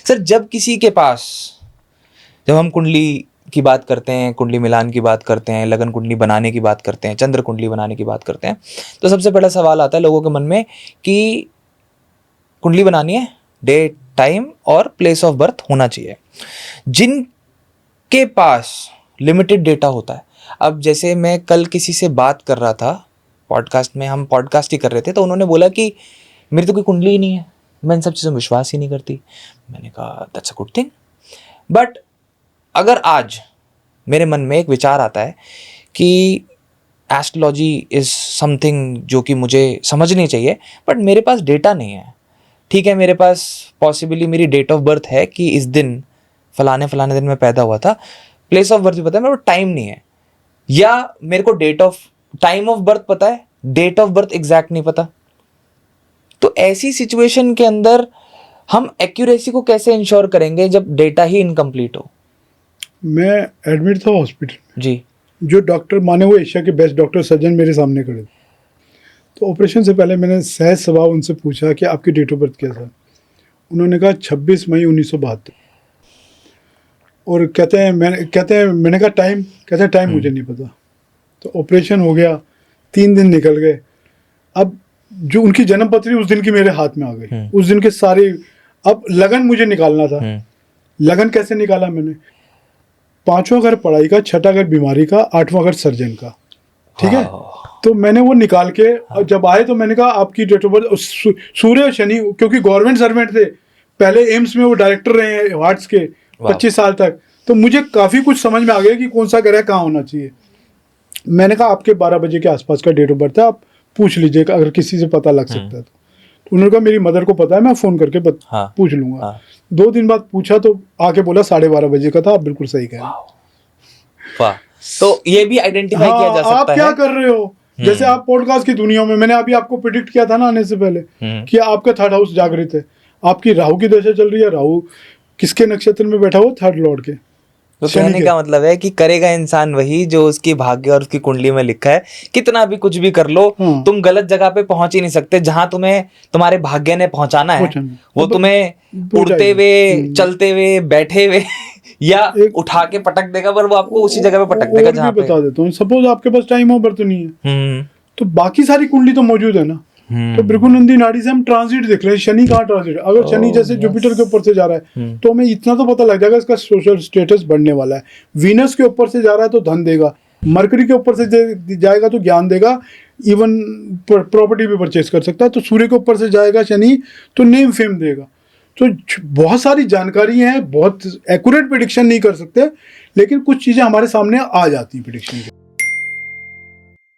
Sir जब हम कुंडली की बात करते हैं, कुंडली मिलान की बात करते हैं, लगन कुंडली बनाने की बात करते हैं, चंद्र कुंडली बनाने की बात करते हैं, तो सबसे पहला सवाल आता है लोगों के मन में कि कुंडली बनानी है, डेट, टाइम और प्लेस ऑफ बर्थ होना चाहिए। जिनके पास लिमिटेड डेटा होता है, अब जैसे मैं कल किसी से बात कर रहा था पॉडकास्ट में, हम पॉडकास्ट ही कर रहे थे, तो उन्होंने बोला कि मेरी तो कोई कुंडली ही नहीं है, मैं इन सब चीज़ों में विश्वास ही नहीं करती। मैंने कहा that's a good thing. But अगर आज मेरे मन में एक विचार आता है कि एस्ट्रोलॉजी इज़ समथिंग जो कि मुझे समझनी चाहिए, बट मेरे पास डेटा नहीं है। ठीक है, मेरे पास पॉसिबली मेरी डेट ऑफ बर्थ है कि इस दिन फलाने दिन में पैदा हुआ था, प्लेस ऑफ बर्थ भी पता है, मेरे को टाइम नहीं है, या मेरे को टाइम ऑफ बर्थ पता है, डेट ऑफ बर्थ एग्जैक्ट नहीं पता। तो ऐसी सिचुएशन के अंदर हम एक्यूरेसी को कैसे इंश्योर करेंगे जब डेटा ही इनकम्प्लीट हो? मैं एडमिट था हॉस्पिटल जी। जो डॉक्टर माने हुए एशिया के बेस्ट डॉक्टर सर्जन मेरे सामने खड़े थे। तो ऑपरेशन से पहले मैंने सहज सवाल उनसे पूछा कि आपकी डेट ऑफ बर्थ क्या था। उन्होंने कहा 26 मई 1972। और कहते हैं मैंने कहा टाइम, कहते हैं टाइम मुझे नहीं पता। तो ऑपरेशन हो गया, 3 दिन निकल गए। अब जो उनकी जन्म पत्री उस दिन की मेरे हाथ में आ गई, उस दिन के सारे। अब लगन मुझे निकालना था। लगन कैसे निकाला मैंने? 5वां घर पढ़ाई का, 6ठा घर बीमारी का, 8वां घर सर्जन का। ठीक है, तो मैंने वो निकाल के जब आए तो मैंने कहा आपकी डेट ऑफ बर्थ, सूर्य और शनि, क्योंकि गवर्नमेंट सर्वेंट थे, पहले एम्स में वो डायरेक्टर रहे हैं हार्ट्स के 25 साल तक, तो मुझे काफ़ी कुछ समझ में आ गया कि कौन सा ग्रह कहाँ होना चाहिए। मैंने कहा आपके 12 बजे के आसपास का डेट ऑफ बर्थ है, आप पूछ लीजिएगा अगर किसी से पता लग सकता है तो। उन्होंने कहा मेरी मदर को पता है, मैं फ़ोन करके पूछ लूँगा। 2 दिन बाद पूछा तो आके बोला 12:30 बजे का था। आप बिल्कुल सही कह रहे हैं। वाह, तो ये भी आइडेंटिफाई किया जा सकता है। आप क्या कर रहे हो? जैसे आप पॉडकास्ट की दुनिया में, मैंने अभी आपको प्रिडिक्ट किया था ना आने से पहले कि आपका 3rd हाउस जागृत है, आपकी राहु की दशा चल रही है। राहु किसके नक्षत्र में बैठा हुआ? 3rd लॉर्ड के। तो कहने का मतलब है कि करेगा इंसान वही जो उसकी भाग्य और उसकी कुंडली में लिखा है। कितना भी कुछ भी कर लो, तुम गलत जगह पे पहुंच ही नहीं सकते। जहां तुम्हारे भाग्य ने पहुंचाना है, वो तुम्हें उड़ते हुए, चलते हुए, बैठे हुए या उठा के पटक देगा, पर वो आपको उसी जगह पे पटक देगा जहां पे। बता देता हूँ, सपोज आपके पास टाइम ऑफ बर्थ नहीं है, तो बाकी सारी कुंडली तो मौजूद है ना। तो भृगुनंदी नाड़ी से हम ट्रांजिट देख रहे हैं, शनि कहाँ ट्रांजिट। अगर शनि जैसे जुपिटर के ऊपर से जा रहा है तो हमें इतना तो पता लग जाएगा इसका सोशल स्टेटस बढ़ने वाला है। वीनस के ऊपर से जा रहा है तो धन देगा, मरकरी के ऊपर से जाएगा तो ज्ञान देगा, इवन प्रॉपर्टी भी परचेज कर सकता है। तो सूर्य के ऊपर से जाएगा शनि तो नेम फेम देगा। तो बहुत सारी जानकारी है, बहुत एक्यूरेट प्रेडिक्शन नहीं कर सकते, लेकिन कुछ चीज़ें हमारे सामने आ जाती हैं प्रेडिक्शन के।